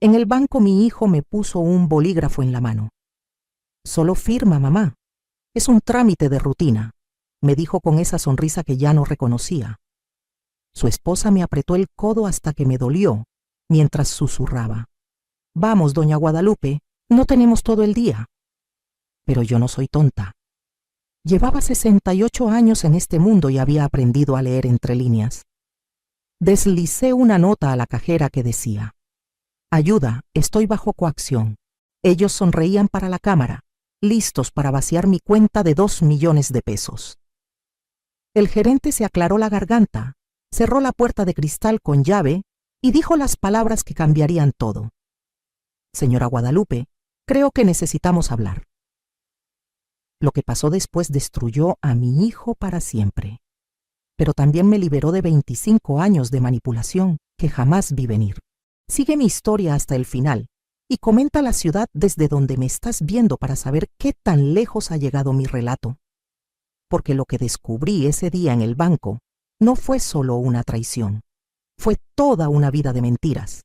En el banco mi hijo me puso un bolígrafo en la mano. «Solo firma, mamá. Es un trámite de rutina», me dijo con esa sonrisa que ya no reconocía. Su esposa me apretó el codo hasta que me dolió, mientras susurraba: «Vamos, doña Guadalupe, no tenemos todo el día». Pero yo no soy tonta. Llevaba 68 años en este mundo y había aprendido a leer entre líneas. Deslicé una nota a la cajera que decía: «Ayuda, estoy bajo coacción». Ellos sonreían para la cámara, listos para vaciar mi cuenta de 2 millones de pesos. El gerente se aclaró la garganta, cerró la puerta de cristal con llave y dijo las palabras que cambiarían todo: «Señora Guadalupe, creo que necesitamos hablar». Lo que pasó después destruyó a mi hijo para siempre, pero también me liberó de 25 años de manipulación que jamás vi venir. Sigue mi historia hasta el final y comenta la ciudad desde donde me estás viendo para saber qué tan lejos ha llegado mi relato. Porque lo que descubrí ese día en el banco no fue solo una traición, fue toda una vida de mentiras.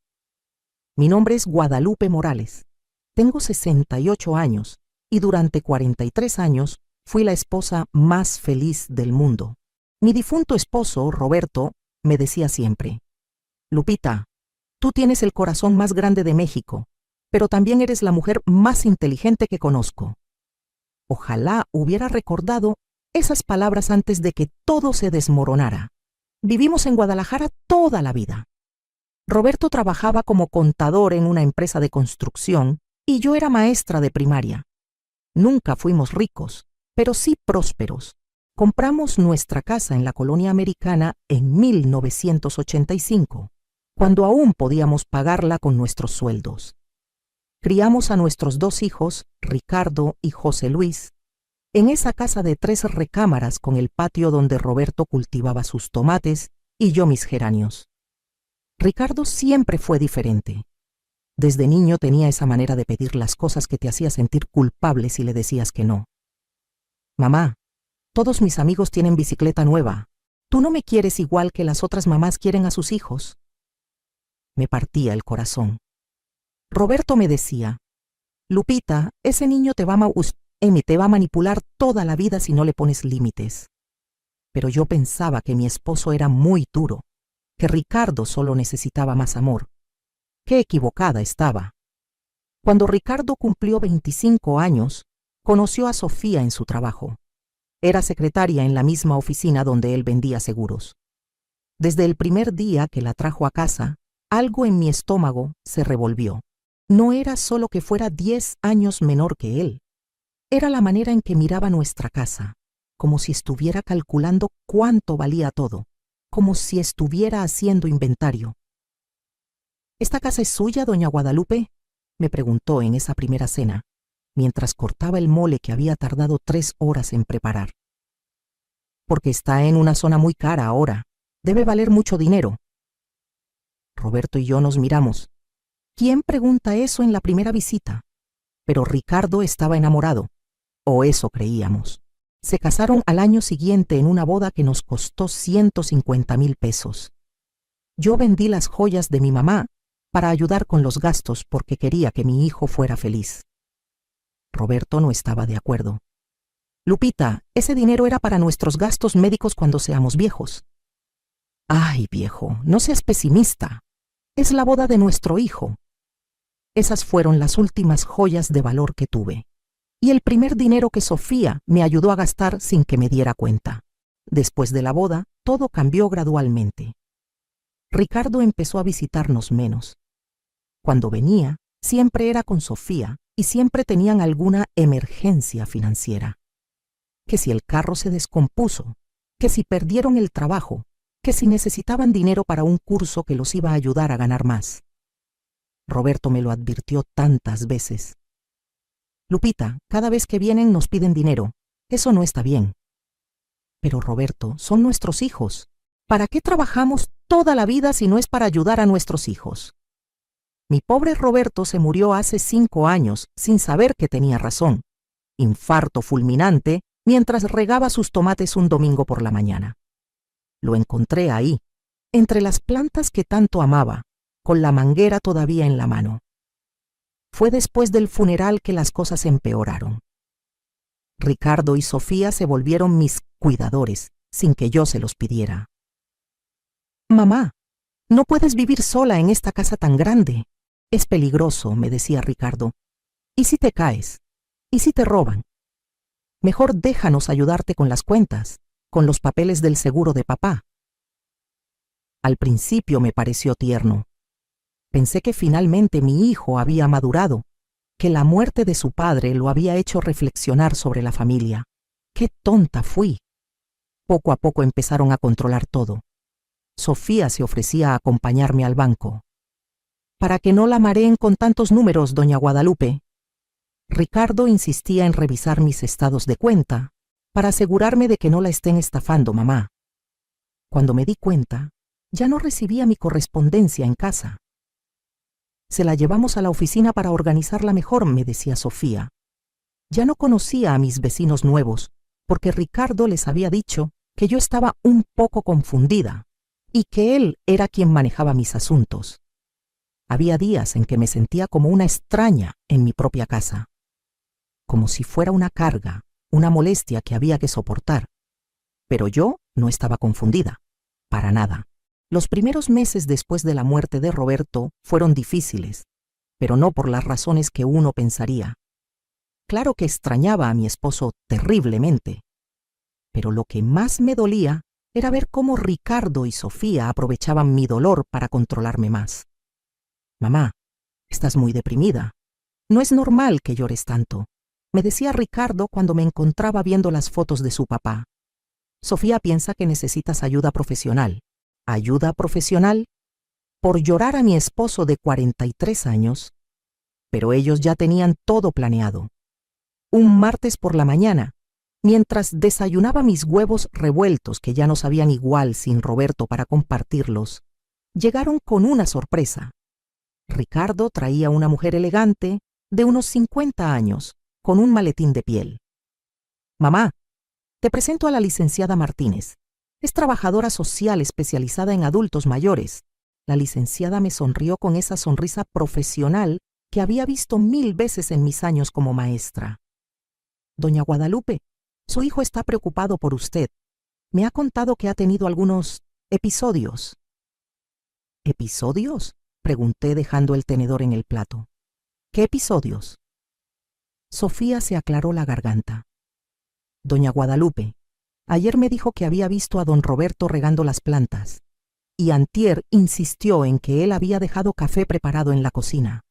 Mi nombre es Guadalupe Morales. Tengo 68 años y durante 43 años fui la esposa más feliz del mundo. Mi difunto esposo, Roberto, me decía siempre: «Lupita, tú tienes el corazón más grande de México, pero también eres la mujer más inteligente que conozco». Ojalá hubiera recordado esas palabras antes de que todo se desmoronara. Vivimos en Guadalajara toda la vida. Roberto trabajaba como contador en una empresa de construcción y yo era maestra de primaria. Nunca fuimos ricos, pero sí prósperos. Compramos nuestra casa en la colonia americana en 1985, cuando aún podíamos pagarla con nuestros sueldos. Criamos a nuestros 2 hijos, Ricardo y José Luis, en esa casa de 3 recámaras con el patio donde Roberto cultivaba sus tomates y yo mis geranios. Ricardo siempre fue diferente. Desde niño tenía esa manera de pedir las cosas que te hacía sentir culpable si le decías que no. «Mamá, todos mis amigos tienen bicicleta nueva. ¿Tú no me quieres igual que las otras mamás quieren a sus hijos?». Me partía el corazón. Roberto me decía: «Lupita, ese niño te va a manipular toda la vida si no le pones límites». Pero yo pensaba que mi esposo era muy duro, que Ricardo solo necesitaba más amor. Qué equivocada estaba. Cuando Ricardo cumplió 25 años, conoció a Sofía en su trabajo. Era secretaria en la misma oficina donde él vendía seguros. Desde el primer día que la trajo a casa, algo en mi estómago se revolvió. No era solo que fuera 10 años menor que él. Era la manera en que miraba nuestra casa, como si estuviera calculando cuánto valía todo, como si estuviera haciendo inventario. «¿Esta casa es suya, doña Guadalupe?», me preguntó en esa primera cena, mientras cortaba el mole que había tardado 3 horas en preparar. «Porque está en una zona muy cara ahora. Debe valer mucho dinero». Roberto y yo nos miramos. ¿Quién pregunta eso en la primera visita? Pero Ricardo estaba enamorado, o eso creíamos. Se casaron al año siguiente en una boda que nos costó 150,000 pesos. Yo vendí las joyas de mi mamá para ayudar con los gastos porque quería que mi hijo fuera feliz. Roberto no estaba de acuerdo. «Lupita, ese dinero era para nuestros gastos médicos cuando seamos viejos». «Ay, viejo, no seas pesimista. Es la boda de nuestro hijo». Esas fueron las últimas joyas de valor que tuve. Y el primer dinero que Sofía me ayudó a gastar sin que me diera cuenta. Después de la boda, todo cambió gradualmente. Ricardo empezó a visitarnos menos. Cuando venía, siempre era con Sofía y siempre tenían alguna emergencia financiera. Que si el carro se descompuso, que si perdieron el trabajo, que si necesitaban dinero para un curso que los iba a ayudar a ganar más. Roberto me lo advirtió tantas veces. «Lupita, cada vez que vienen nos piden dinero. Eso no está bien». «Pero Roberto, son nuestros hijos. ¿Para qué trabajamos toda la vida si no es para ayudar a nuestros hijos?». Mi pobre Roberto se murió hace 5 años sin saber que tenía razón. Infarto fulminante mientras regaba sus tomates un domingo por la mañana. Lo encontré ahí, entre las plantas que tanto amaba, con la manguera todavía en la mano. Fue después del funeral que las cosas empeoraron. Ricardo y Sofía se volvieron mis cuidadores, sin que yo se los pidiera. «Mamá, no puedes vivir sola en esta casa tan grande. Es peligroso», me decía Ricardo. «¿Y si te caes? ¿Y si te roban? Mejor déjanos ayudarte con las cuentas, con los papeles del seguro de papá». Al principio me pareció tierno. Pensé que finalmente mi hijo había madurado, que la muerte de su padre lo había hecho reflexionar sobre la familia. ¡Qué tonta fui! Poco a poco empezaron a controlar todo. Sofía se ofrecía a acompañarme al banco. «Para que no la mareen con tantos números, doña Guadalupe». Ricardo insistía en revisar mis estados de cuenta, para asegurarme de que no la estén estafando, mamá. Cuando me di cuenta, ya no recibía mi correspondencia en casa. «Se la llevamos a la oficina para organizarla mejor», me decía Sofía. Ya no conocía a mis vecinos nuevos, porque Ricardo les había dicho que yo estaba un poco confundida y que él era quien manejaba mis asuntos. Había días en que me sentía como una extraña en mi propia casa, como si fuera una carga, una molestia que había que soportar. Pero yo no estaba confundida, para nada. Los primeros meses después de la muerte de Roberto fueron difíciles, pero no por las razones que uno pensaría. Claro que extrañaba a mi esposo terriblemente, pero lo que más me dolía era ver cómo Ricardo y Sofía aprovechaban mi dolor para controlarme más. «Mamá, estás muy deprimida. No es normal que llores tanto», me decía Ricardo cuando me encontraba viendo las fotos de su papá. «Sofía piensa que necesitas ayuda profesional». ¿Ayuda profesional? Por llorar a mi esposo de 43 años. Pero ellos ya tenían todo planeado. Un martes por la mañana, mientras desayunaba mis huevos revueltos que ya no sabían igual sin Roberto para compartirlos, llegaron con una sorpresa. Ricardo traía una mujer elegante de unos 50 años, con un maletín de piel. «Mamá, te presento a la licenciada Martínez. Es trabajadora social especializada en adultos mayores». La licenciada me sonrió con esa sonrisa profesional que había visto 1000 veces en mis años como maestra. «Doña Guadalupe, su hijo está preocupado por usted. Me ha contado que ha tenido algunos episodios». «¿Episodios?», pregunté dejando el tenedor en el plato. «¿Qué episodios?». Sofía se aclaró la garganta. «Doña Guadalupe, ayer me dijo que había visto a don Roberto regando las plantas, y antier insistió en que él había dejado café preparado en la cocina».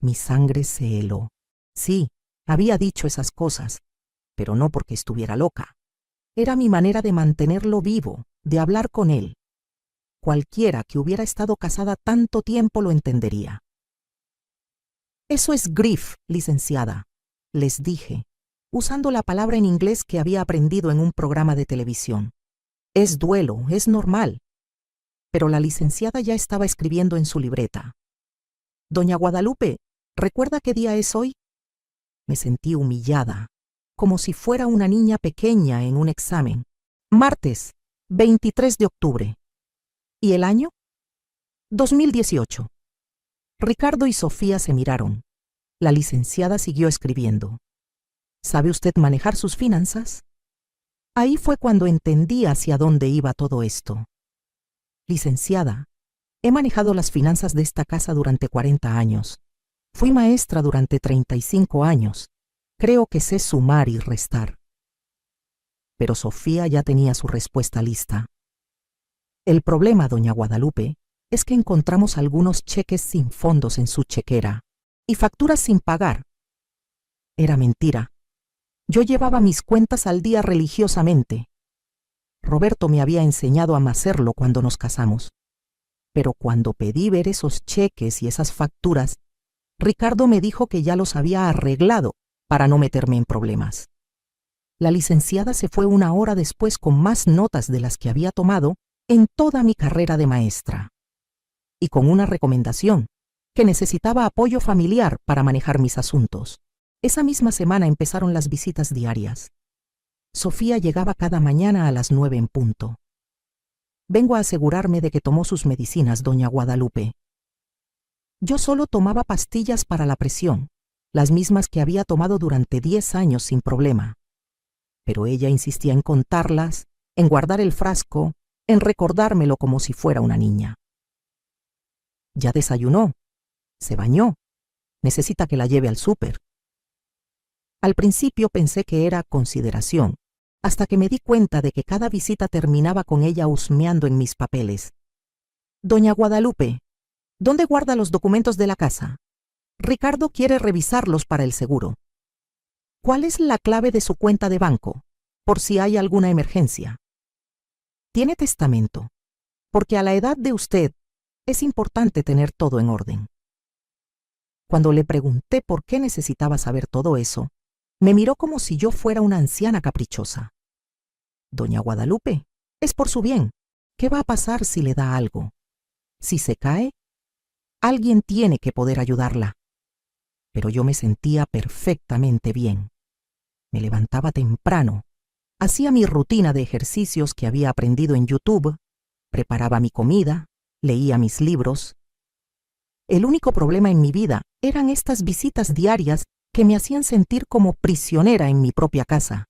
Mi sangre se heló. Sí, había dicho esas cosas, pero no porque estuviera loca. Era mi manera de mantenerlo vivo, de hablar con él. Cualquiera que hubiera estado casada tanto tiempo lo entendería. «Eso es grief, licenciada», les dije, usando la palabra en inglés que había aprendido en un programa de televisión. «Es duelo, es normal». Pero la licenciada ya estaba escribiendo en su libreta. «Doña Guadalupe, ¿recuerda qué día es hoy?». Me sentí humillada, como si fuera una niña pequeña en un examen. «Martes, 23 de octubre. ¿Y el año?». «2018». Ricardo y Sofía se miraron. La licenciada siguió escribiendo. «¿Sabe usted manejar sus finanzas?». Ahí fue cuando entendí hacia dónde iba todo esto. «Licenciada, he manejado las finanzas de esta casa durante 40 años. Fui maestra durante 35 años. Creo que sé sumar y restar». Pero Sofía ya tenía su respuesta lista. «El problema, doña Guadalupe, es que encontramos algunos cheques sin fondos en su chequera y facturas sin pagar». Era mentira. Yo llevaba mis cuentas al día religiosamente. Roberto me había enseñado a hacerlo cuando nos casamos. Pero cuando pedí ver esos cheques y esas facturas, Ricardo me dijo que ya los había arreglado para no meterme en problemas. La licenciada se fue 1 hora después con más notas de las que había tomado en toda mi carrera de maestra. Y con una recomendación, que necesitaba apoyo familiar para manejar mis asuntos. Esa misma semana empezaron las visitas diarias. Sofía llegaba cada mañana a las 9 en punto. Vengo a asegurarme de que tomó sus medicinas, doña Guadalupe. Yo solo tomaba pastillas para la presión, las mismas que había tomado durante 10 años sin problema. Pero ella insistía en contarlas, en guardar el frasco, en recordármelo como si fuera una niña. Ya desayunó, se bañó, necesita que la lleve al súper. Al principio pensé que era consideración, hasta que me di cuenta de que cada visita terminaba con ella husmeando en mis papeles. Doña Guadalupe, ¿dónde guarda los documentos de la casa? Ricardo quiere revisarlos para el seguro. ¿Cuál es la clave de su cuenta de banco, por si hay alguna emergencia? ¿Tiene testamento? Porque a la edad de usted es importante tener todo en orden. Cuando le pregunté por qué necesitaba saber todo eso, me miró como si yo fuera una anciana caprichosa. Doña Guadalupe, es por su bien. ¿Qué va a pasar si le da algo? Si se cae, alguien tiene que poder ayudarla. Pero yo me sentía perfectamente bien. Me levantaba temprano, hacía mi rutina de ejercicios que había aprendido en YouTube, preparaba mi comida, leía mis libros. El único problema en mi vida eran estas visitas diarias que me hacían sentir como prisionera en mi propia casa.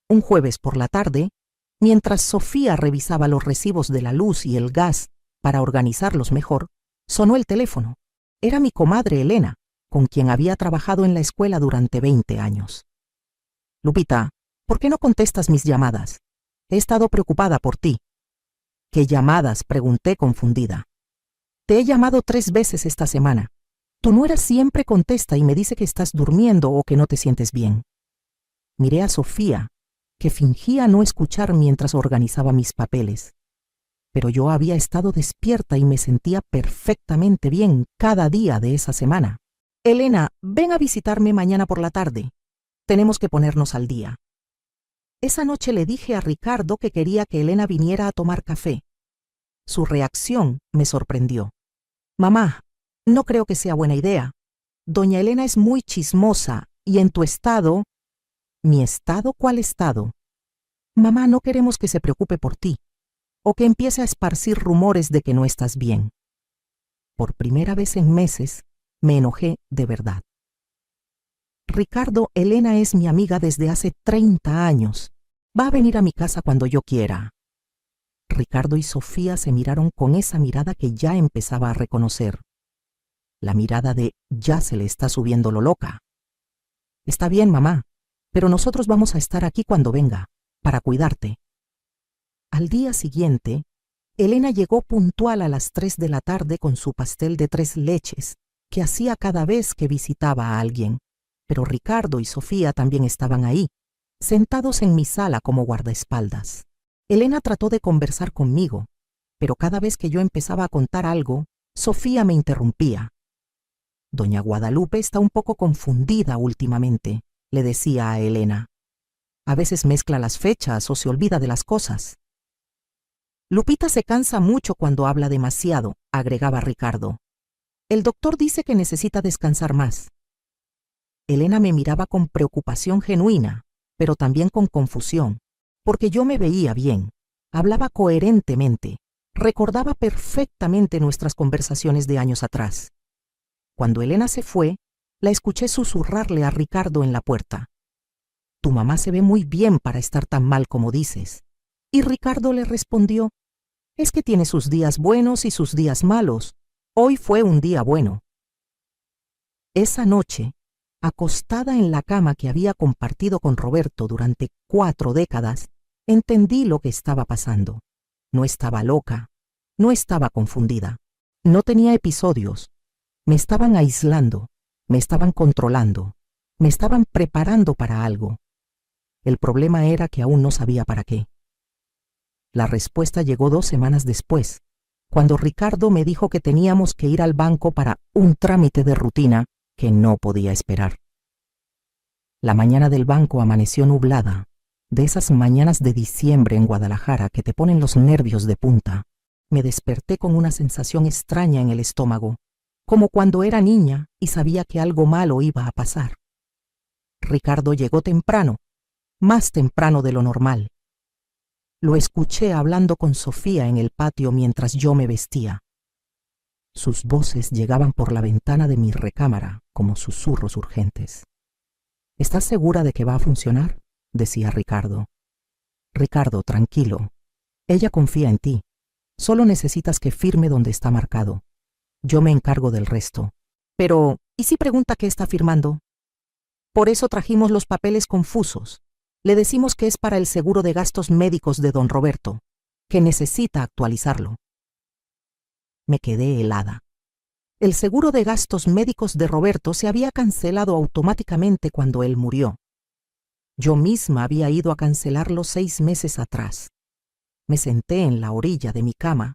Un jueves por la tarde, mientras Sofía revisaba los recibos de la luz y el gas para organizarlos mejor, sonó el teléfono. Era mi comadre Elena, con quien había trabajado en la escuela durante 20 años. Lupita, ¿por qué no contestas mis llamadas? He estado preocupada por ti. ¿Qué llamadas?, pregunté confundida. Te he llamado 3 veces esta semana. Tu nuera siempre contesta y me dice que estás durmiendo o que no te sientes bien. Miré a Sofía, que fingía no escuchar mientras organizaba mis papeles. Pero yo había estado despierta y me sentía perfectamente bien cada día de esa semana. Elena, ven a visitarme mañana por la tarde. Tenemos que ponernos al día. Esa noche le dije a Ricardo que quería que Elena viniera a tomar café. Su reacción me sorprendió. Mamá, no creo que sea buena idea. Doña Elena es muy chismosa y en tu estado... ¿Mi estado? ¿Cuál estado? Mamá, no queremos que se preocupe por ti o que empiece a esparcir rumores de que no estás bien. Por primera vez en meses, me enojé de verdad. Ricardo, Elena es mi amiga desde hace 30 años. Va a venir a mi casa cuando yo quiera. Ricardo y Sofía se miraron con esa mirada que ya empezaba a reconocer. La mirada de ya se le está subiendo lo loca. Está bien, mamá, pero nosotros vamos a estar aquí cuando venga, para cuidarte. Al día siguiente, Elena llegó puntual a las 3 de la tarde con su pastel de 3 leches, que hacía cada vez que visitaba a alguien. Pero Ricardo y Sofía también estaban ahí, sentados en mi sala como guardaespaldas. Elena trató de conversar conmigo, pero cada vez que yo empezaba a contar algo, Sofía me interrumpía. Doña Guadalupe está un poco confundida últimamente, le decía a Elena. A veces mezcla las fechas o se olvida de las cosas. Lupita se cansa mucho cuando habla demasiado, agregaba Ricardo. El doctor dice que necesita descansar más. Elena me miraba con preocupación genuina, pero también con confusión, porque yo me veía bien, hablaba coherentemente, recordaba perfectamente nuestras conversaciones de años atrás. Cuando Elena se fue, la escuché susurrarle a Ricardo en la puerta. Tu mamá se ve muy bien para estar tan mal como dices. Y Ricardo le respondió, es que tiene sus días buenos y sus días malos. Hoy fue un día bueno. Esa noche, acostada en la cama que había compartido con Roberto durante 4 décadas, entendí lo que estaba pasando. No estaba loca, no estaba confundida, no tenía episodios. Me estaban aislando, me estaban controlando, me estaban preparando para algo. El problema era que aún no sabía para qué. La respuesta llegó 2 semanas después, cuando Ricardo me dijo que teníamos que ir al banco para un trámite de rutina que no podía esperar. La mañana del banco amaneció nublada, de esas mañanas de diciembre en Guadalajara que te ponen los nervios de punta. Me desperté con una sensación extraña en el estómago, como cuando era niña y sabía que algo malo iba a pasar. Ricardo llegó temprano, más temprano de lo normal. Lo escuché hablando con Sofía en el patio mientras yo me vestía. Sus voces llegaban por la ventana de mi recámara como susurros urgentes. ¿Estás segura de que va a funcionar?, decía Ricardo. Ricardo, tranquilo. Ella confía en ti. Solo necesitas que firme donde está marcado. Yo me encargo del resto. Pero, ¿y si pregunta qué está firmando? Por eso trajimos los papeles confusos. Le decimos que es para el seguro de gastos médicos de don Roberto, que necesita actualizarlo. Me quedé helada. El seguro de gastos médicos de Roberto se había cancelado automáticamente cuando él murió. Yo misma había ido a cancelarlo 6 meses atrás. Me senté en la orilla de mi cama,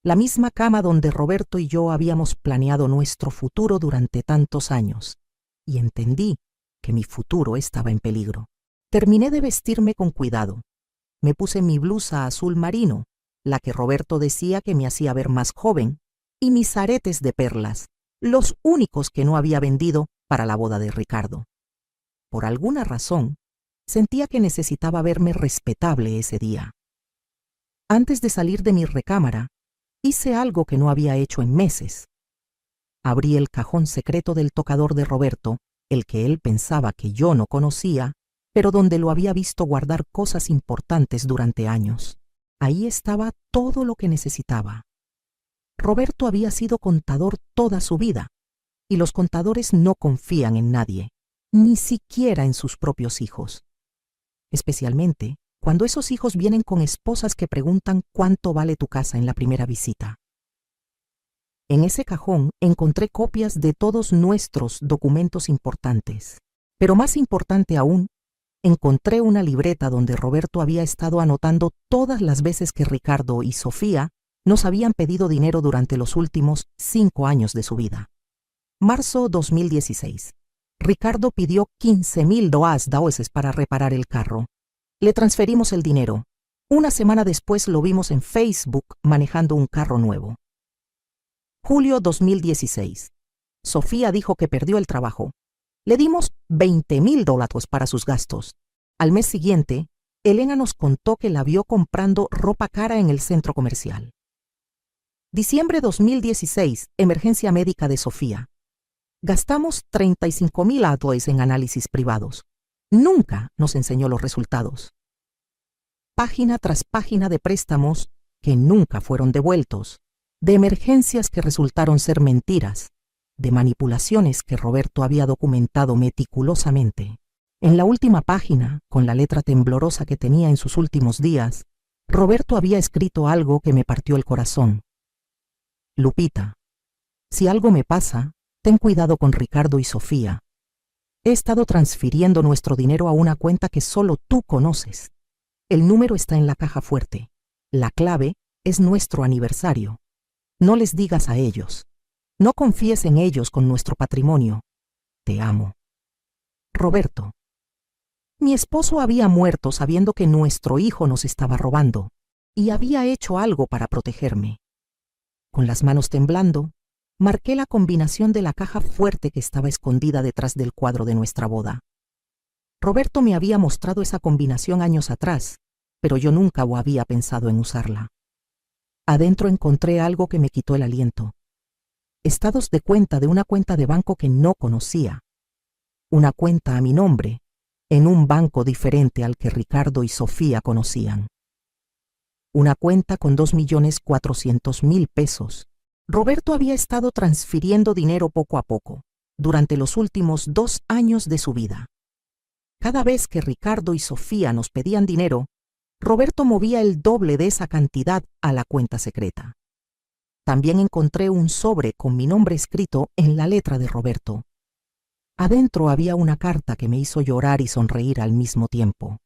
la misma cama donde Roberto y yo habíamos planeado nuestro futuro durante tantos años, y entendí que mi futuro estaba en peligro. Terminé de vestirme con cuidado. Me puse mi blusa azul marino, la que Roberto decía que me hacía ver más joven, y mis aretes de perlas, los únicos que no había vendido para la boda de Ricardo. Por alguna razón, sentía que necesitaba verme respetable ese día. Antes de salir de mi recámara, hice algo que no había hecho en meses. Abrí el cajón secreto del tocador de Roberto, el que él pensaba que yo no conocía, pero donde lo había visto guardar cosas importantes durante años. Ahí estaba todo lo que necesitaba. Roberto había sido contador toda su vida, y los contadores no confían en nadie, ni siquiera en sus propios hijos. Especialmente cuando esos hijos vienen con esposas que preguntan cuánto vale tu casa en la primera visita. En ese cajón encontré copias de todos nuestros documentos importantes, pero más importante aún, encontré una libreta donde Roberto había estado anotando todas las veces que Ricardo y Sofía nos habían pedido dinero durante los últimos 5 años de su vida. Marzo 2016. Ricardo pidió $15,000 para reparar el carro. Le transferimos el dinero. Una semana después lo vimos en Facebook manejando un carro nuevo. Julio 2016. Sofía dijo que perdió el trabajo. Le dimos $20,000 para sus gastos. Al mes siguiente, Elena nos contó que la vio comprando ropa cara en el centro comercial. Diciembre 2016, emergencia médica de Sofía. Gastamos $35,000 en análisis privados. Nunca nos enseñó los resultados. Página tras página de préstamos que nunca fueron devueltos, de emergencias que resultaron ser mentiras, de manipulaciones que Roberto había documentado meticulosamente. En la última página, con la letra temblorosa que tenía en sus últimos días, Roberto había escrito algo que me partió el corazón. Lupita, si algo me pasa, ten cuidado con Ricardo y Sofía. He estado transfiriendo nuestro dinero a una cuenta que solo tú conoces. El número está en la caja fuerte. La clave es nuestro aniversario. No les digas a ellos. No confíes en ellos con nuestro patrimonio. Te amo. Roberto. Mi esposo había muerto sabiendo que nuestro hijo nos estaba robando y había hecho algo para protegerme. Con las manos temblando, marqué la combinación de la caja fuerte que estaba escondida detrás del cuadro de nuestra boda. Roberto me había mostrado esa combinación años atrás, pero yo nunca había pensado en usarla. Adentro encontré algo que me quitó el aliento. Estados de cuenta de una cuenta de banco que no conocía. Una cuenta a mi nombre, en un banco diferente al que Ricardo y Sofía conocían. Una cuenta con 2,400,000 pesos. Roberto había estado transfiriendo dinero poco a poco, durante los últimos 2 años de su vida. Cada vez que Ricardo y Sofía nos pedían dinero, Roberto movía el doble de esa cantidad a la cuenta secreta. También encontré un sobre con mi nombre escrito en la letra de Roberto. Adentro había una carta que me hizo llorar y sonreír al mismo tiempo.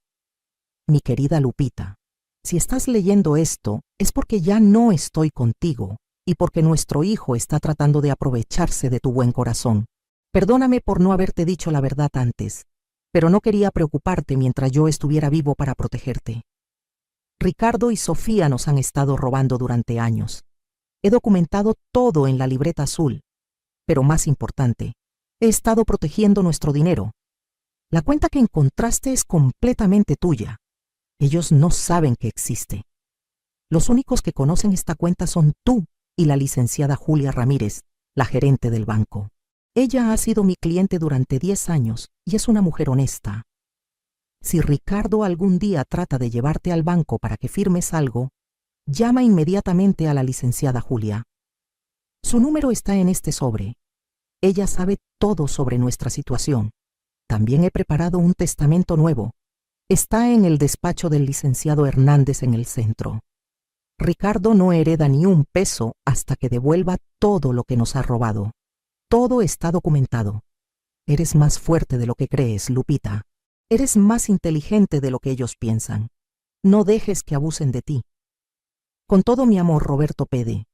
Mi querida Lupita, si estás leyendo esto es porque ya no estoy contigo y porque nuestro hijo está tratando de aprovecharse de tu buen corazón. Perdóname por no haberte dicho la verdad antes, pero no quería preocuparte mientras yo estuviera vivo para protegerte. Ricardo y Sofía nos han estado robando durante años. He documentado todo en la libreta azul, pero más importante, he estado protegiendo nuestro dinero. La cuenta que encontraste es completamente tuya. Ellos no saben que existe. Los únicos que conocen esta cuenta son tú y la licenciada Julia Ramírez, la gerente del banco. Ella ha sido mi cliente durante 10 años y es una mujer honesta. Si Ricardo algún día trata de llevarte al banco para que firmes algo, llama inmediatamente a la licenciada Julia. Su número está en este sobre. Ella sabe todo sobre nuestra situación. También he preparado un testamento nuevo. Está en el despacho del licenciado Hernández en el centro. Ricardo no hereda ni un peso hasta que devuelva todo lo que nos ha robado. Todo está documentado. Eres más fuerte de lo que crees, Lupita. Eres más inteligente de lo que ellos piensan. No dejes que abusen de ti. Con todo mi amor, Roberto Pede.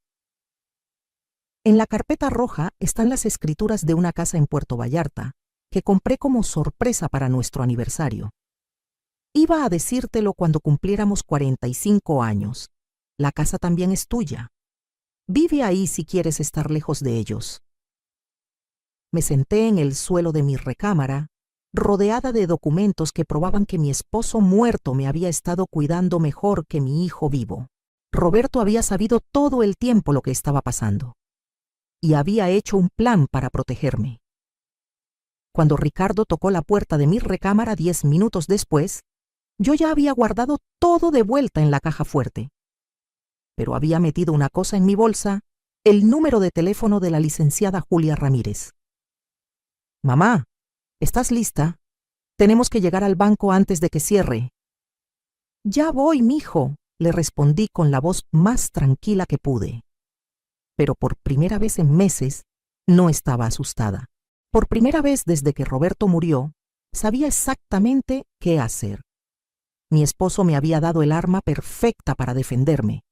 En la carpeta roja están las escrituras de una casa en Puerto Vallarta, que compré como sorpresa para nuestro aniversario. Iba a decírtelo cuando cumpliéramos 45 años. La casa también es tuya. Vive ahí si quieres estar lejos de ellos. Me senté en el suelo de mi recámara, rodeada de documentos que probaban que mi esposo muerto me había estado cuidando mejor que mi hijo vivo. Roberto había sabido todo el tiempo lo que estaba pasando y había hecho un plan para protegerme. Cuando Ricardo tocó la puerta de mi recámara 10 minutos después, yo ya había guardado todo de vuelta en la caja fuerte. Pero había metido una cosa en mi bolsa, el número de teléfono de la licenciada Julia Ramírez. Mamá, ¿estás lista? Tenemos que llegar al banco antes de que cierre. Ya voy, mijo, le respondí con la voz más tranquila que pude. Pero por primera vez en meses no estaba asustada. Por primera vez desde que Roberto murió, sabía exactamente qué hacer. Mi esposo me había dado el arma perfecta para defenderme,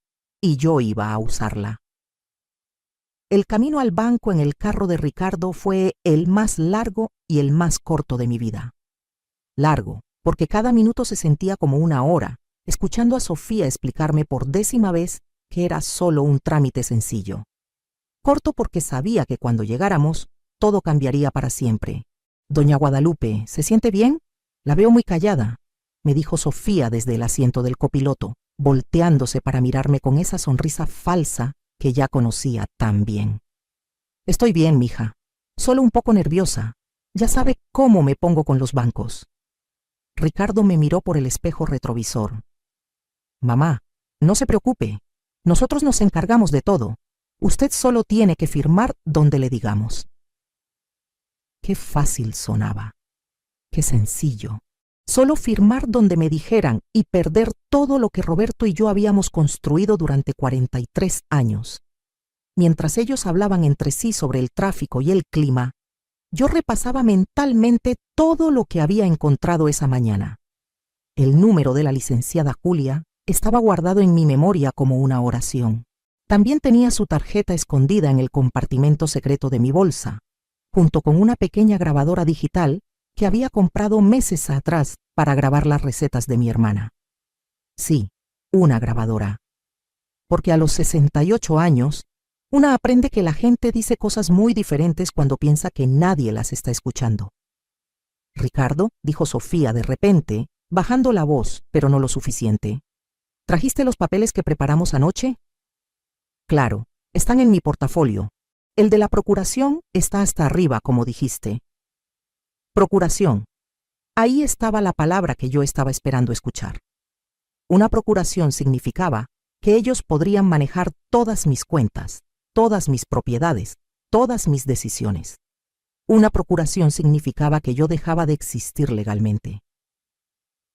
y yo iba a usarla. El camino al banco en el carro de Ricardo fue el más largo y el más corto de mi vida. Largo, porque cada minuto se sentía como una hora, escuchando a Sofía explicarme por 10ª vez que era solo un trámite sencillo. Corto porque sabía que cuando llegáramos, todo cambiaría para siempre. Doña Guadalupe, ¿se siente bien? La veo muy callada, me dijo Sofía desde el asiento del copiloto, volteándose para mirarme con esa sonrisa falsa que ya conocía tan bien. Estoy bien, mija, solo un poco nerviosa. Ya sabe cómo me pongo con los bancos. Ricardo me miró por el espejo retrovisor. Mamá, no se preocupe, nosotros nos encargamos de todo. Usted solo tiene que firmar donde le digamos. Qué fácil sonaba. Qué sencillo. Solo firmar donde me dijeran y perder todo lo que Roberto y yo habíamos construido durante 43 años. Mientras ellos hablaban entre sí sobre el tráfico y el clima, yo repasaba mentalmente todo lo que había encontrado esa mañana. El número de la licenciada Julia estaba guardado en mi memoria como una oración. También tenía su tarjeta escondida en el compartimento secreto de mi bolsa, junto con una pequeña grabadora digital que había comprado meses atrás para grabar las recetas de mi hermana. Sí, una grabadora. Porque a los 68 años, una aprende que la gente dice cosas muy diferentes cuando piensa que nadie las está escuchando. Ricardo, dijo Sofía de repente, bajando la voz, pero no lo suficiente. ¿Trajiste los papeles que preparamos anoche? Claro, están en mi portafolio. El de la procuración está hasta arriba, como dijiste. Procuración. Ahí estaba la palabra que yo estaba esperando escuchar. Una procuración significaba que ellos podrían manejar todas mis cuentas, todas mis propiedades, todas mis decisiones. Una procuración significaba que yo dejaba de existir legalmente.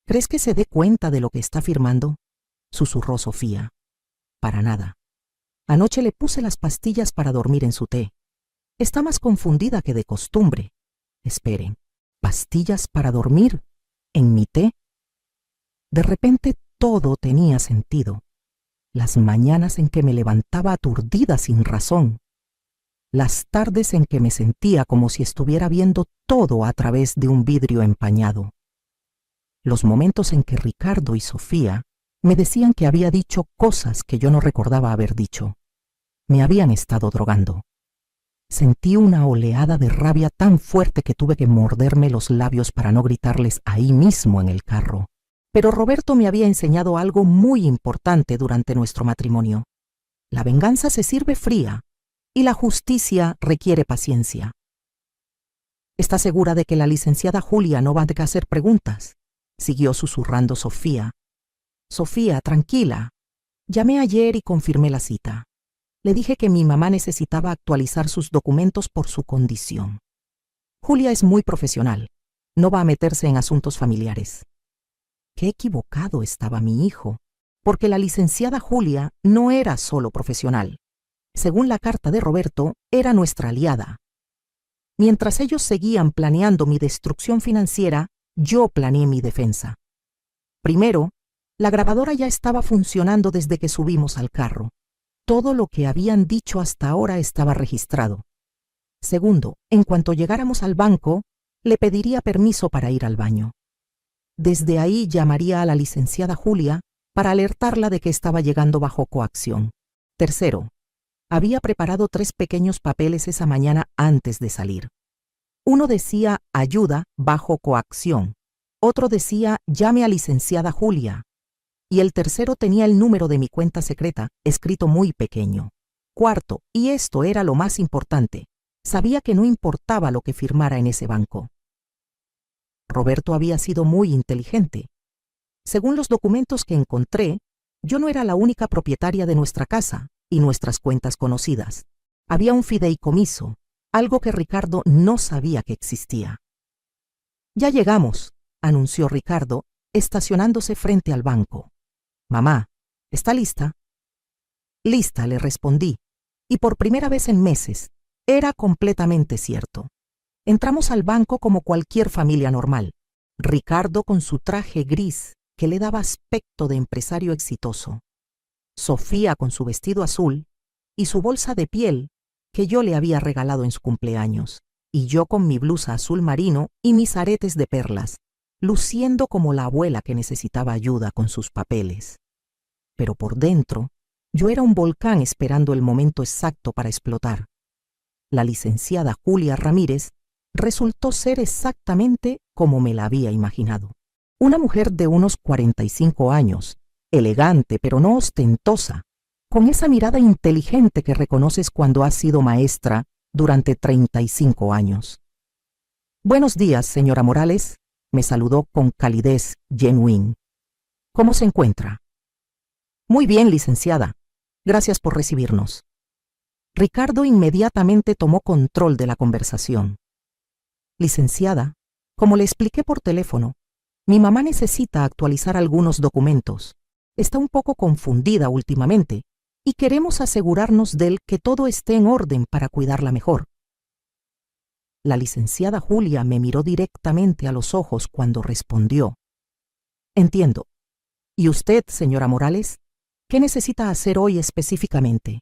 ¿Crees que se dé cuenta de lo que está firmando?, susurró Sofía. Para nada. Anoche le puse las pastillas para dormir en su té. Está más confundida que de costumbre. Esperen, ¿pastillas para dormir? ¿En mi té? De repente todo tenía sentido. Las mañanas en que me levantaba aturdida sin razón. Las tardes en que me sentía como si estuviera viendo todo a través de un vidrio empañado. Los momentos en que Ricardo y Sofía me decían que había dicho cosas que yo no recordaba haber dicho. Me habían estado drogando. Sentí una oleada de rabia tan fuerte que tuve que morderme los labios para no gritarles ahí mismo en el carro. Pero Roberto me había enseñado algo muy importante durante nuestro matrimonio. La venganza se sirve fría y la justicia requiere paciencia. ¿Está segura de que la licenciada Julia no va a hacer preguntas?, siguió susurrando Sofía. Sofía, tranquila. Llamé ayer y confirmé la cita. Le dije que mi mamá necesitaba actualizar sus documentos por su condición. Julia es muy profesional. No va a meterse en asuntos familiares. Qué equivocado estaba mi hijo, porque la licenciada Julia no era solo profesional. Según la carta de Roberto, era nuestra aliada. Mientras ellos seguían planeando mi destrucción financiera, yo planeé mi defensa. Primero, la grabadora ya estaba funcionando desde que subimos al carro. Todo lo que habían dicho hasta ahora estaba registrado. Segundo, en cuanto llegáramos al banco, le pediría permiso para ir al baño. Desde ahí llamaría a la licenciada Julia para alertarla de que estaba llegando bajo coacción. Tercero, había preparado 3 pequeños papeles esa mañana antes de salir. Uno decía ayuda bajo coacción, otro decía llame a licenciada Julia, y el tercero tenía el número de mi cuenta secreta, escrito muy pequeño. Cuarto, y esto era lo más importante, sabía que no importaba lo que firmara en ese banco. Roberto había sido muy inteligente. Según los documentos que encontré, yo no era la única propietaria de nuestra casa y nuestras cuentas conocidas. Había un fideicomiso, algo que Ricardo no sabía que existía. Ya llegamos, anunció Ricardo, estacionándose frente al banco. Mamá, ¿está lista? Lista, le respondí, y por primera vez en meses, era completamente cierto. Entramos al banco como cualquier familia normal. Ricardo con su traje gris, que le daba aspecto de empresario exitoso. Sofía con su vestido azul y su bolsa de piel que yo le había regalado en su cumpleaños, y yo con mi blusa azul marino y mis aretes de perlas, luciendo como la abuela que necesitaba ayuda con sus papeles. Pero por dentro, yo era un volcán esperando el momento exacto para explotar. La licenciada Julia Ramírez resultó ser exactamente como me la había imaginado. Una mujer de unos 45 años, elegante pero no ostentosa, con esa mirada inteligente que reconoces cuando has sido maestra durante 35 años. Buenos días, señora Morales, me saludó con calidez genuine. ¿Cómo se encuentra? Muy bien, licenciada. Gracias por recibirnos. Ricardo inmediatamente tomó control de la conversación. Licenciada, como le expliqué por teléfono, mi mamá necesita actualizar algunos documentos. Está un poco confundida últimamente y queremos asegurarnos de que todo esté en orden para cuidarla mejor. La licenciada Julia me miró directamente a los ojos cuando respondió. Entiendo. ¿Y usted, señora Morales, qué necesita hacer hoy específicamente?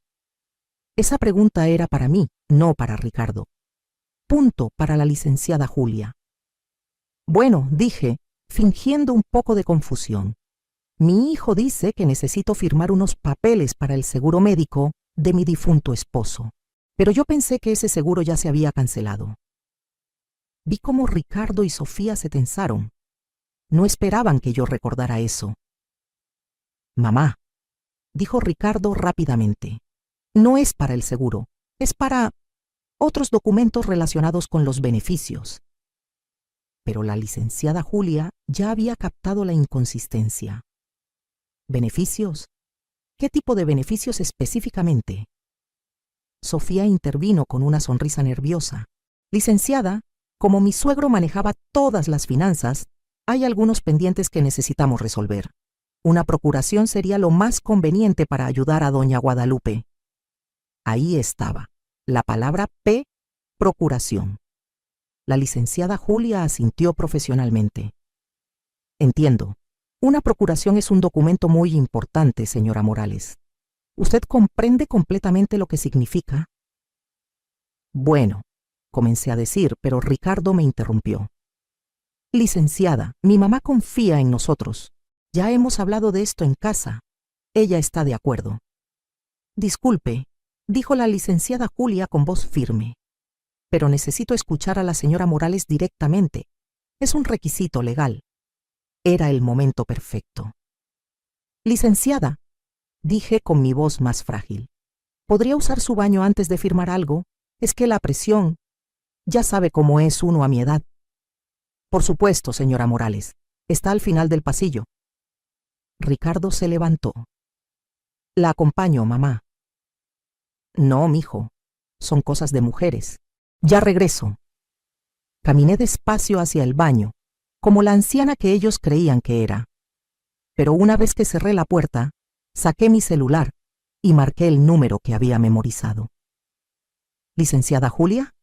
Esa pregunta era para mí, no para Ricardo. Punto para la licenciada Julia. Bueno, dije, fingiendo un poco de confusión. Mi hijo dice que necesito firmar unos papeles para el seguro médico de mi difunto esposo, pero yo pensé que ese seguro ya se había cancelado. Vi cómo Ricardo y Sofía se tensaron. No esperaban que yo recordara eso. Mamá, dijo Ricardo rápidamente, no es para el seguro, es para otros documentos relacionados con los beneficios. Pero la licenciada Julia ya había captado la inconsistencia. ¿Beneficios? ¿Qué tipo de beneficios específicamente? Sofía intervino con una sonrisa nerviosa. Licenciada, como mi suegro manejaba todas las finanzas, hay algunos pendientes que necesitamos resolver. Una procuración sería lo más conveniente para ayudar a doña Guadalupe. Ahí estaba, la palabra P, procuración. La licenciada Julia asintió profesionalmente. Entiendo. Una procuración es un documento muy importante, señora Morales. ¿Usted comprende completamente lo que significa? Bueno, comencé a decir, pero Ricardo me interrumpió. Licenciada, mi mamá confía en nosotros. Ya hemos hablado de esto en casa. Ella está de acuerdo. Disculpe, dijo la licenciada Julia con voz firme. Pero necesito escuchar a la señora Morales directamente. Es un requisito legal. Era el momento perfecto. Licenciada, dije con mi voz más frágil, ¿podría usar su baño antes de firmar algo? Es que la presión, ya sabe cómo es uno a mi edad. Por supuesto, señora Morales. Está al final del pasillo. Ricardo se levantó. La acompaño, mamá. No, mijo. Son cosas de mujeres. Ya regreso. Caminé despacio hacia el baño, como la anciana que ellos creían que era. Pero una vez que cerré la puerta, saqué mi celular y marqué el número que había memorizado. Licenciada Julia,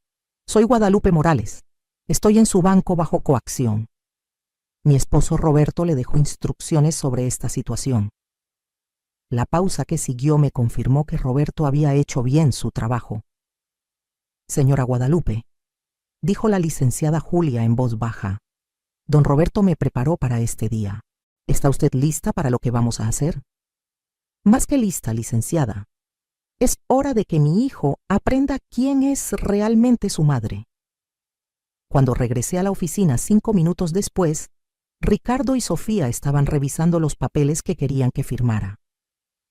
soy Guadalupe Morales. Estoy en su banco bajo coacción. Mi esposo Roberto le dejó instrucciones sobre esta situación. La pausa que siguió me confirmó que Roberto había hecho bien su trabajo. Señora Guadalupe, dijo la licenciada Julia en voz baja, don Roberto me preparó para este día. ¿Está usted lista para lo que vamos a hacer? Más que lista, licenciada. Es hora de que mi hijo aprenda quién es realmente su madre. Cuando regresé a la oficina 5 minutos después, Ricardo y Sofía estaban revisando los papeles que querían que firmara.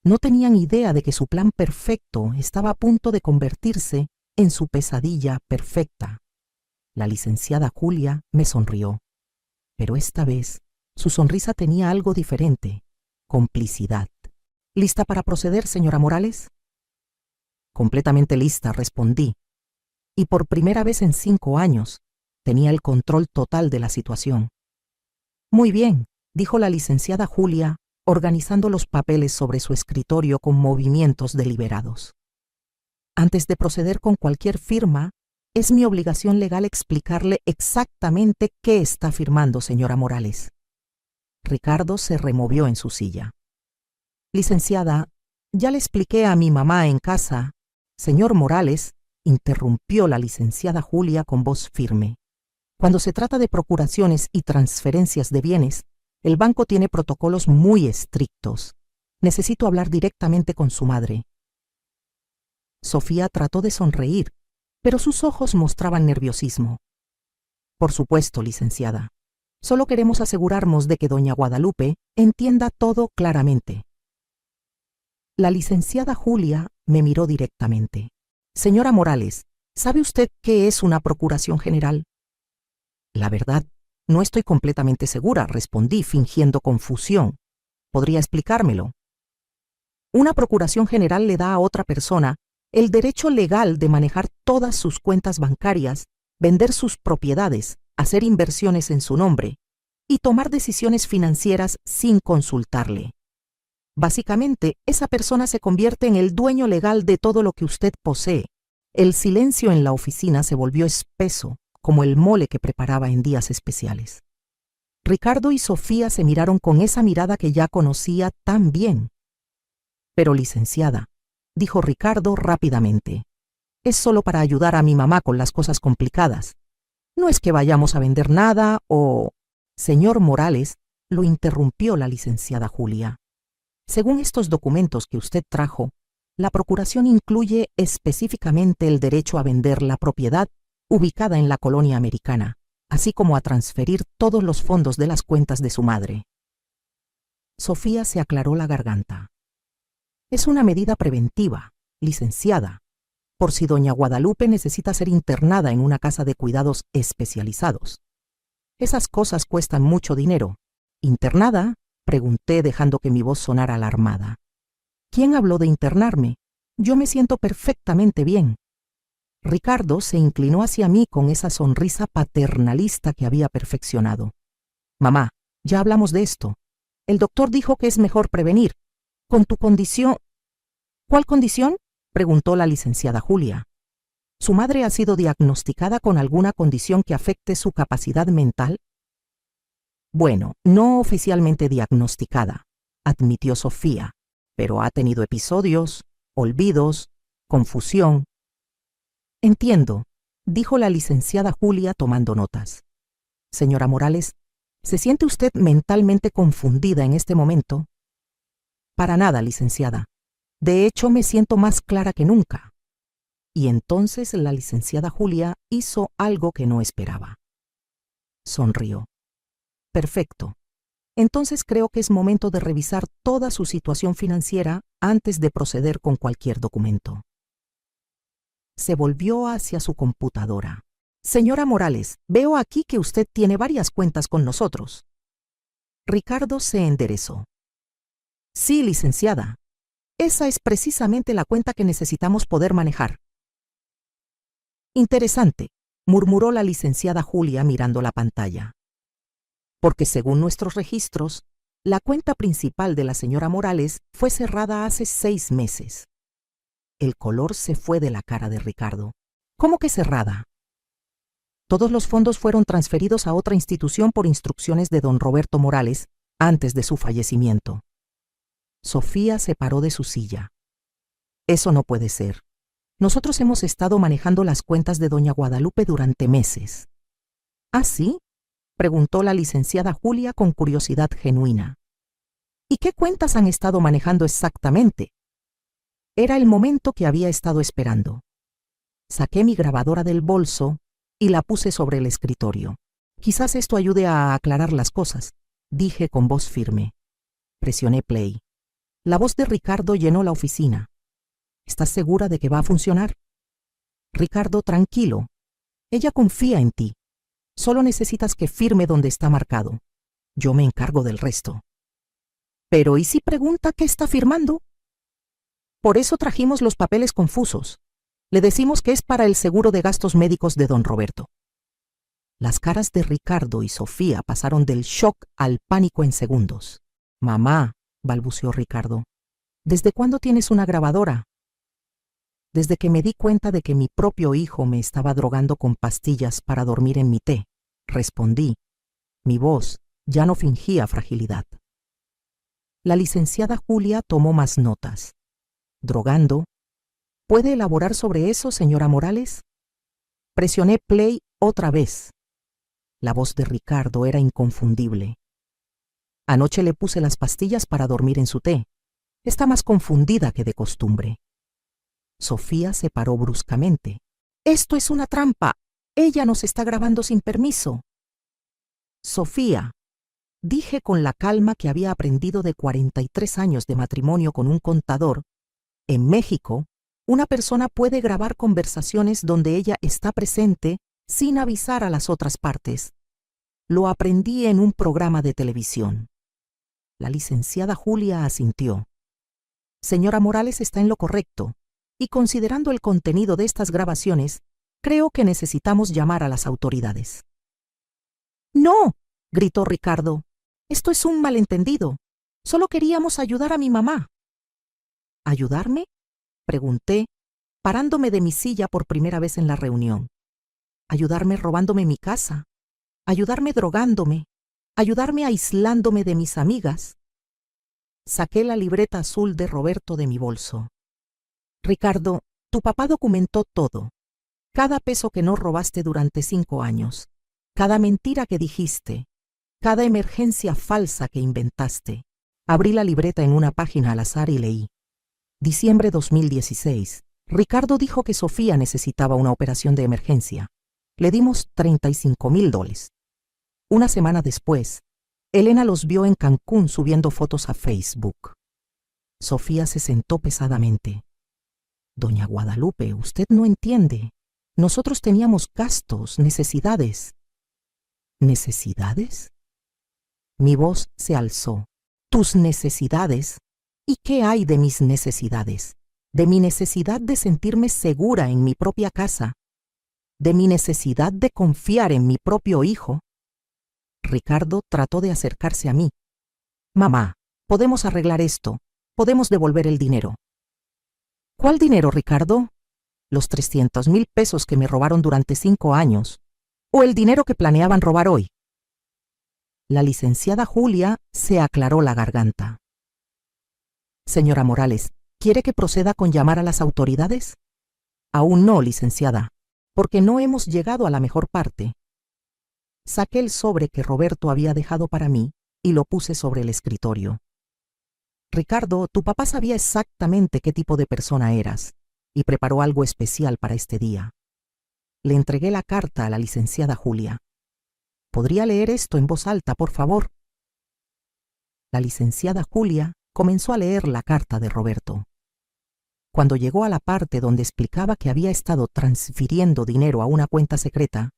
No tenían idea de que su plan perfecto estaba a punto de convertirse en su pesadilla perfecta. La licenciada Julia me sonrió, pero esta vez su sonrisa tenía algo diferente, complicidad. ¿Lista para proceder, señora Morales? Completamente lista, respondí, y por primera vez en 5 años tenía el control total de la situación. Muy bien, dijo la licenciada Julia, organizando los papeles sobre su escritorio con movimientos deliberados. Antes de proceder con cualquier firma, es mi obligación legal explicarle exactamente qué está firmando, señora Morales. Ricardo se removió en su silla. Licenciada, ya le expliqué a mi mamá en casa. Señor Morales, interrumpió la licenciada Julia con voz firme. Cuando se trata de procuraciones y transferencias de bienes, el banco tiene protocolos muy estrictos. Necesito hablar directamente con su madre. Sofía trató de sonreír, pero sus ojos mostraban nerviosismo. Por supuesto, licenciada. Solo queremos asegurarnos de que doña Guadalupe entienda todo claramente. La licenciada Julia me miró directamente. Señora Morales, ¿sabe usted qué es una procuración general? La verdad, no estoy completamente segura, respondí fingiendo confusión. ¿Podría explicármelo? Una procuración general le da a otra persona el derecho legal de manejar todas sus cuentas bancarias, vender sus propiedades, hacer inversiones en su nombre y tomar decisiones financieras sin consultarle. Básicamente, esa persona se convierte en el dueño legal de todo lo que usted posee. El silencio en la oficina se volvió espeso, como el mole que preparaba en días especiales. Ricardo y Sofía se miraron con esa mirada que ya conocía tan bien. Pero licenciada, dijo Ricardo rápidamente, es solo para ayudar a mi mamá con las cosas complicadas. No es que vayamos a vender nada o... Señor Morales, lo interrumpió la licenciada Julia. Según estos documentos que usted trajo, la procuración incluye específicamente el derecho a vender la propiedad ubicada en la colonia americana, así como a transferir todos los fondos de las cuentas de su madre. Sofía se aclaró la garganta. Es una medida preventiva, licenciada, por si doña Guadalupe necesita ser internada en una casa de cuidados especializados. Esas cosas cuestan mucho dinero. ¿Internada? Pregunté dejando que mi voz sonara alarmada. ¿Quién habló de internarme? Yo me siento perfectamente bien. Ricardo se inclinó hacia mí con esa sonrisa paternalista que había perfeccionado. Mamá, ya hablamos de esto. El doctor dijo que es mejor prevenir. Con tu condición... ¿Cuál condición? Preguntó la licenciada Julia. ¿Su madre ha sido diagnosticada con alguna condición que afecte su capacidad mental? Bueno, no oficialmente diagnosticada, admitió Sofía, pero ha tenido episodios, olvidos, confusión. Entiendo, dijo la licenciada Julia tomando notas. Señora Morales, ¿se siente usted mentalmente confundida en este momento? Para nada, licenciada. De hecho, me siento más clara que nunca. Y entonces la licenciada Julia hizo algo que no esperaba. Sonrió. Perfecto. entonces creo que es momento de revisar toda su situación financiera antes de proceder con cualquier documento. Se volvió hacia su computadora. Señora Morales, veo aquí que usted tiene varias cuentas con nosotros. Ricardo se enderezó. Sí, licenciada. Esa es precisamente la cuenta que necesitamos poder manejar. Interesante, murmuró la licenciada Julia mirando la pantalla. Porque según nuestros registros, la cuenta principal de la señora Morales fue cerrada hace 6 meses. El color se fue de la cara de Ricardo. ¿Cómo que cerrada? Todos los fondos fueron transferidos a otra institución por instrucciones de don Roberto Morales antes de su fallecimiento. Sofía se paró de su silla. Eso no puede ser. Nosotros hemos estado manejando las cuentas de doña Guadalupe durante meses. ¿Ah, sí?, preguntó la licenciada Julia con curiosidad genuina. ¿Y qué cuentas han estado manejando exactamente? Era el momento que había estado esperando. Saqué mi grabadora del bolso y la puse sobre el escritorio. Quizás esto ayude a aclarar las cosas, dije con voz firme. Presioné play. La voz de Ricardo llenó la oficina. ¿Estás segura de que va a funcionar? Ricardo, tranquilo. Ella confía en ti. Solo necesitas que firme donde está marcado. Yo me encargo del resto. Pero ¿y si pregunta qué está firmando? Por eso trajimos los papeles confusos. Le decimos que es para el seguro de gastos médicos de don Roberto. Las caras de Ricardo y Sofía pasaron del shock al pánico en segundos. Mamá, balbuceó Ricardo, ¿desde cuándo tienes una grabadora? Desde que me di cuenta de que mi propio hijo me estaba drogando con pastillas para dormir en mi té, respondí. Mi voz ya no fingía fragilidad. La licenciada Julia tomó más notas. ¿Drogando? ¿Puede elaborar sobre eso, señora Morales? Presioné play otra vez. La voz de Ricardo era inconfundible. Anoche le puse las pastillas para dormir en su té. Está más confundida que de costumbre. Sofía se paró bruscamente. ¡Esto es una trampa! Ella nos está grabando sin permiso. Sofía, dije con la calma que había aprendido de 43 años de matrimonio con un contador, en México, una persona puede grabar conversaciones donde ella está presente sin avisar a las otras partes. Lo aprendí en un programa de televisión. La licenciada Julia asintió. Señora Morales está en lo correcto, y considerando el contenido de estas grabaciones, creo que necesitamos llamar a las autoridades. ¡No!, gritó Ricardo. Esto es un malentendido. Solo queríamos ayudar a mi mamá. ¿Ayudarme?, pregunté, parándome de mi silla por primera vez en la reunión. ¿Ayudarme robándome mi casa? ¿Ayudarme drogándome? ¿Ayudarme aislándome de mis amigas? Saqué la libreta azul de Roberto de mi bolso. Ricardo, tu papá documentó todo. Cada peso que no robaste durante 5 años. Cada mentira que dijiste. Cada emergencia falsa que inventaste. Abrí la libreta en una página al azar y leí. Diciembre 2016. Ricardo dijo que Sofía necesitaba una operación de emergencia. Le dimos $35,000. Una semana después, Elena los vio en Cancún subiendo fotos a Facebook. Sofía se sentó pesadamente. Doña Guadalupe, usted no entiende. Nosotros teníamos gastos, necesidades. ¿Necesidades? Mi voz se alzó. ¿Tus necesidades? ¿Y qué hay de mis necesidades? De mi necesidad de sentirme segura en mi propia casa. De mi necesidad de confiar en mi propio hijo. Ricardo trató de acercarse a mí. Mamá, podemos arreglar esto. Podemos devolver el dinero. ¿Cuál dinero, Ricardo? Los 300,000 pesos que me robaron durante 5 años. ¿O el dinero que planeaban robar hoy? La licenciada Julia se aclaró la garganta. Señora Morales, ¿quiere que proceda con llamar a las autoridades? Aún no, licenciada, porque no hemos llegado a la mejor parte. Saqué el sobre que Roberto había dejado para mí y lo puse sobre el escritorio. Ricardo, tu papá sabía exactamente qué tipo de persona eras y preparó algo especial para este día. Le entregué la carta a la licenciada Julia. ¿Podría leer esto en voz alta, por favor? La licenciada Julia comenzó a leer la carta de Roberto. Cuando llegó a la parte donde explicaba que había estado transfiriendo dinero a una cuenta secreta,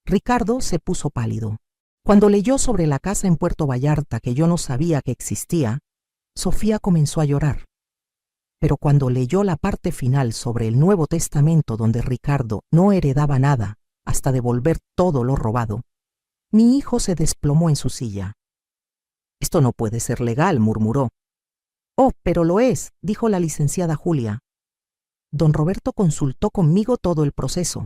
Ricardo se puso pálido. Cuando leyó sobre la casa en Puerto Vallarta que yo no sabía que existía, Sofía comenzó a llorar. Pero cuando leyó la parte final sobre el Nuevo Testamento donde Ricardo no heredaba nada hasta devolver todo lo robado, mi hijo se desplomó en su silla. «Esto no puede ser legal», murmuró. «Oh, pero lo es», dijo la licenciada Julia. Don Roberto consultó conmigo todo el proceso.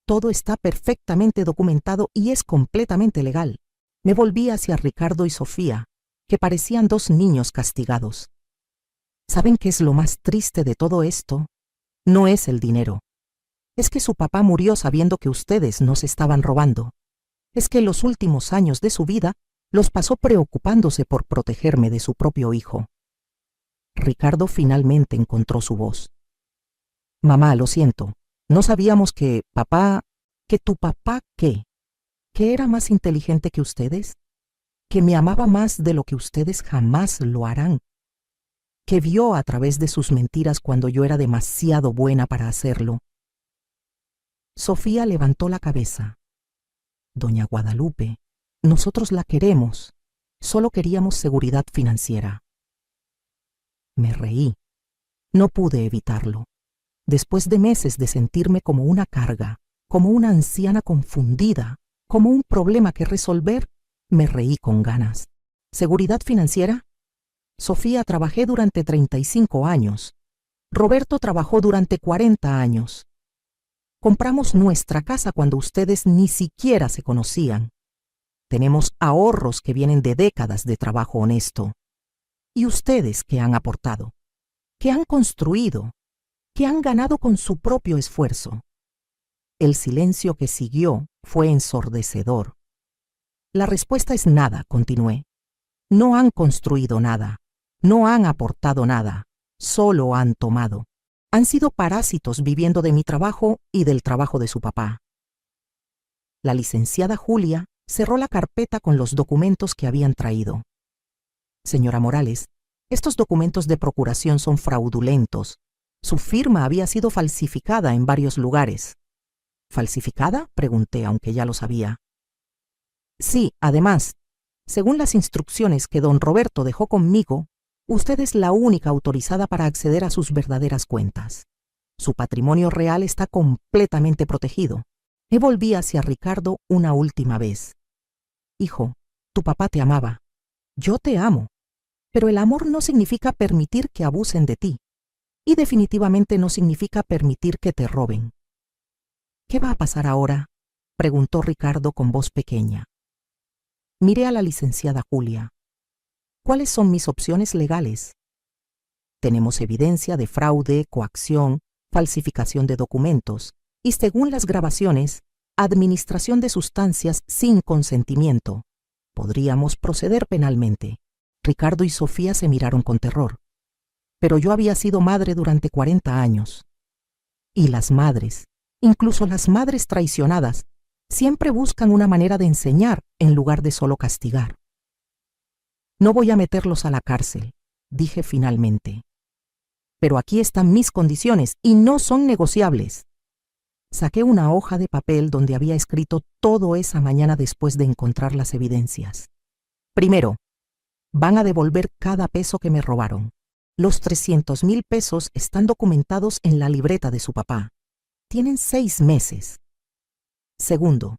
Todo está perfectamente documentado y es completamente legal. Me volví hacia Ricardo y Sofía, que parecían dos niños castigados. ¿Saben qué es lo más triste de todo esto? No es el dinero. Es que su papá murió sabiendo que ustedes nos estaban robando. Es que los últimos años de su vida los pasó preocupándose por protegerme de su propio hijo. Ricardo finalmente encontró su voz. «Mamá, lo siento. No sabíamos que papá... ¿Que tu papá qué? ¿Que era más inteligente que ustedes? ¿Que me amaba más de lo que ustedes jamás lo harán? ¿Que vio a través de sus mentiras cuando yo era demasiado buena para hacerlo?» Sofía levantó la cabeza. «Doña Guadalupe, nosotros la queremos. Solo queríamos seguridad financiera». Me reí. No pude evitarlo. Después de meses de sentirme como una carga, como una anciana confundida, como un problema que resolver, me reí con ganas. ¿Seguridad financiera? Sofía, trabajé durante 35 años. Roberto trabajó durante 40 años. Compramos nuestra casa cuando ustedes ni siquiera se conocían. Tenemos ahorros que vienen de décadas de trabajo honesto. ¿Y ustedes qué han aportado? ¿Qué han construido? ¿Qué han ganado con su propio esfuerzo? El silencio que siguió fue ensordecedor. La respuesta es nada, continué. No han construido nada, no han aportado nada, solo han tomado. Han sido parásitos viviendo de mi trabajo y del trabajo de su papá. La licenciada Julia cerró la carpeta con los documentos que habían traído. «Señora Morales, estos documentos de procuración son fraudulentos. Su firma había sido falsificada en varios lugares». «¿Falsificada?», pregunté, aunque ya lo sabía. «Sí, además, según las instrucciones que don Roberto dejó conmigo, usted es la única autorizada para acceder a sus verdaderas cuentas. Su patrimonio real está completamente protegido». Me volví hacia Ricardo una última vez. «Hijo, tu papá te amaba. Yo te amo. Pero el amor no significa permitir que abusen de ti. Y definitivamente no significa permitir que te roben». «¿Qué va a pasar ahora?», preguntó Ricardo con voz pequeña. Miré a la licenciada Julia. «¿Cuáles son mis opciones legales?» «Tenemos evidencia de fraude, coacción, falsificación de documentos y, según las grabaciones, administración de sustancias sin consentimiento. Podríamos proceder penalmente». Ricardo y Sofía se miraron con terror. Pero yo había sido madre durante 40 años. Y las madres, incluso las madres traicionadas, siempre buscan una manera de enseñar en lugar de solo castigar. «No voy a meterlos a la cárcel», dije finalmente. «Pero aquí están mis condiciones y no son negociables». Saqué una hoja de papel donde había escrito todo esa mañana después de encontrar las evidencias. «Primero, van a devolver cada peso que me robaron. Los 300,000 pesos están documentados en la libreta de su papá. Tienen 6 meses. Segundo,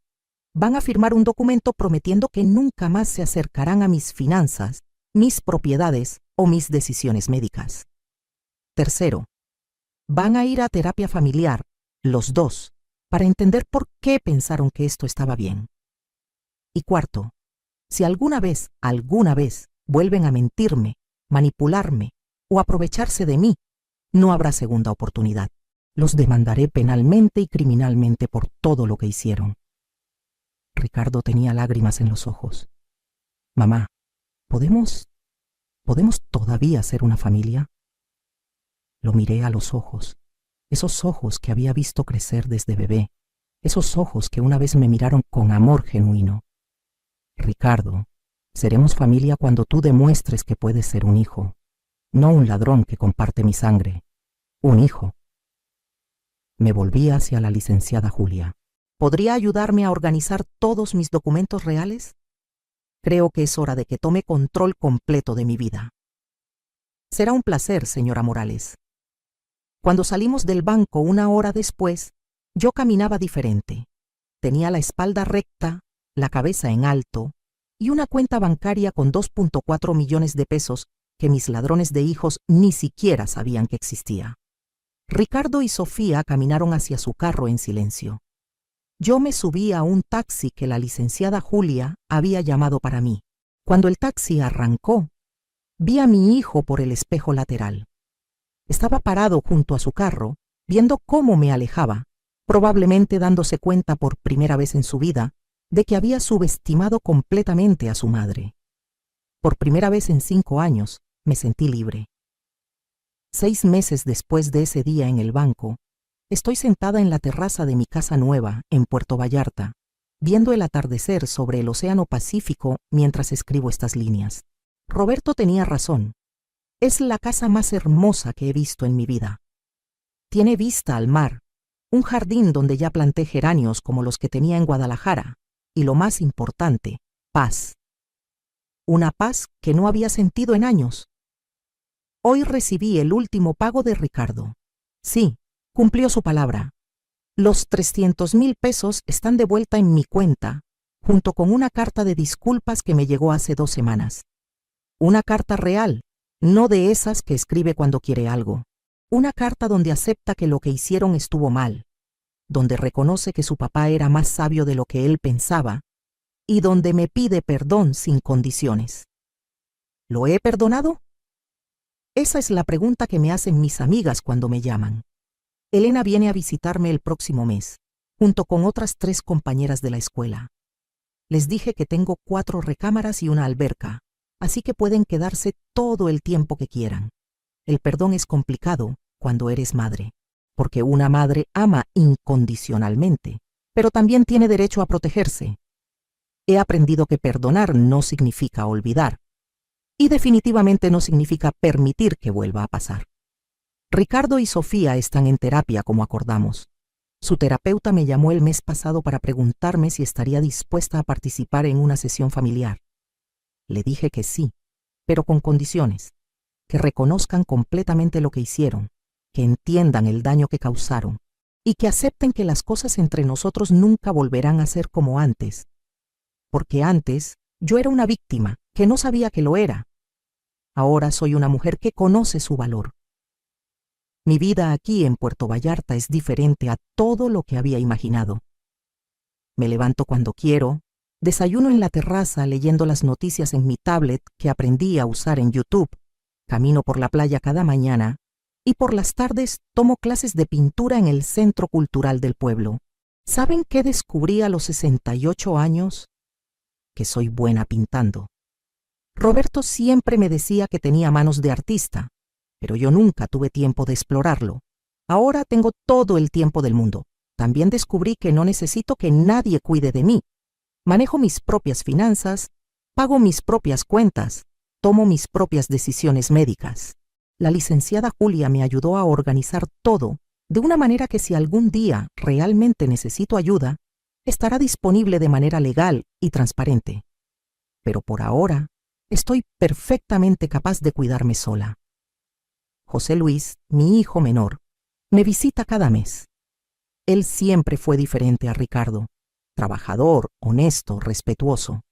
van a firmar un documento prometiendo que nunca más se acercarán a mis finanzas, mis propiedades o mis decisiones médicas. Tercero, van a ir a terapia familiar, los dos, para entender por qué pensaron que esto estaba bien. Y cuarto, si alguna vez, vuelven a mentirme, manipularme o aprovecharse de mí, no habrá segunda oportunidad. Los demandaré penalmente y criminalmente por todo lo que hicieron». Ricardo tenía lágrimas en los ojos. «Mamá, ¿podemos todavía ser una familia?» Lo miré a los ojos, esos ojos que había visto crecer desde bebé, esos ojos que una vez me miraron con amor genuino. «Ricardo, Seremos familia cuando tú demuestres que puedes ser un hijo, no un ladrón que comparte mi sangre. Un hijo. Me volví hacia la licenciada Julia. ¿Podría ayudarme a organizar todos mis documentos reales? Creo que es hora de que tome control completo de mi vida. Será un placer, señora Morales. Cuando salimos del banco 1 hora después, yo caminaba diferente. Tenía la espalda recta, la cabeza en alto y una cuenta bancaria con 2.4 millones de pesos que mis ladrones de hijos ni siquiera sabían que existía. Ricardo y Sofía caminaron hacia su carro en silencio. Yo me subí a un taxi que la licenciada Julia había llamado para mí. Cuando el taxi arrancó, vi a mi hijo por el espejo lateral. Estaba parado junto a su carro, viendo cómo me alejaba, probablemente dándose cuenta por primera vez en su vida de que había subestimado completamente a su madre. Por primera vez en 5 años me sentí libre. 6 meses después de ese día en el banco, estoy sentada en la terraza de mi casa nueva en Puerto Vallarta, viendo el atardecer sobre el Océano Pacífico mientras escribo estas líneas. Roberto tenía razón. Es la casa más hermosa que he visto en mi vida. Tiene vista al mar, un jardín donde ya planté geranios como los que tenía en Guadalajara, y lo más importante, paz. Una paz que no había sentido en años. Hoy recibí el último pago de Ricardo. Sí, cumplió su palabra. Los 300,000 pesos están de vuelta en mi cuenta, junto con una carta de disculpas que me llegó hace 2 semanas. Una carta real, no de esas que escribe cuando quiere algo. Una carta donde acepta que lo que hicieron estuvo mal, donde reconoce que su papá era más sabio de lo que él pensaba y donde me pide perdón sin condiciones. ¿Lo he perdonado? Esa es la pregunta que me hacen mis amigas cuando me llaman. Elena viene a visitarme el próximo mes, junto con otras 3 compañeras de la escuela. Les dije que tengo 4 recámaras y una alberca, así que pueden quedarse todo el tiempo que quieran. El perdón es complicado cuando eres madre, porque una madre ama incondicionalmente, pero también tiene derecho a protegerse. He aprendido que perdonar no significa olvidar, y definitivamente no significa permitir que vuelva a pasar. Ricardo y Sofía están en terapia como acordamos. Su terapeuta me llamó el mes pasado para preguntarme si estaría dispuesta a participar en una sesión familiar. Le dije que sí, pero con condiciones, que reconozcan completamente lo que hicieron, que entiendan el daño que causaron y que acepten que las cosas entre nosotros nunca volverán a ser como antes. Porque antes yo era una víctima que no sabía que lo era. Ahora soy una mujer que conoce su valor. Mi vida aquí en Puerto Vallarta es diferente a todo lo que había imaginado. Me levanto cuando quiero, desayuno en la terraza leyendo las noticias en mi tablet que aprendí a usar en YouTube, camino por la playa cada mañana y por las tardes tomo clases de pintura en el Centro Cultural del pueblo. ¿Saben qué descubrí a los 68 años? Que soy buena pintando. Roberto siempre me decía que tenía manos de artista, pero yo nunca tuve tiempo de explorarlo. Ahora tengo todo el tiempo del mundo. También descubrí que no necesito que nadie cuide de mí. Manejo mis propias finanzas, pago mis propias cuentas, tomo mis propias decisiones médicas. La licenciada Julia me ayudó a organizar todo de una manera que si algún día realmente necesito ayuda, estará disponible de manera legal y transparente. Pero por ahora, estoy perfectamente capaz de cuidarme sola. José Luis, mi hijo menor, me visita cada mes. Él siempre fue diferente a Ricardo, trabajador, honesto, respetuoso.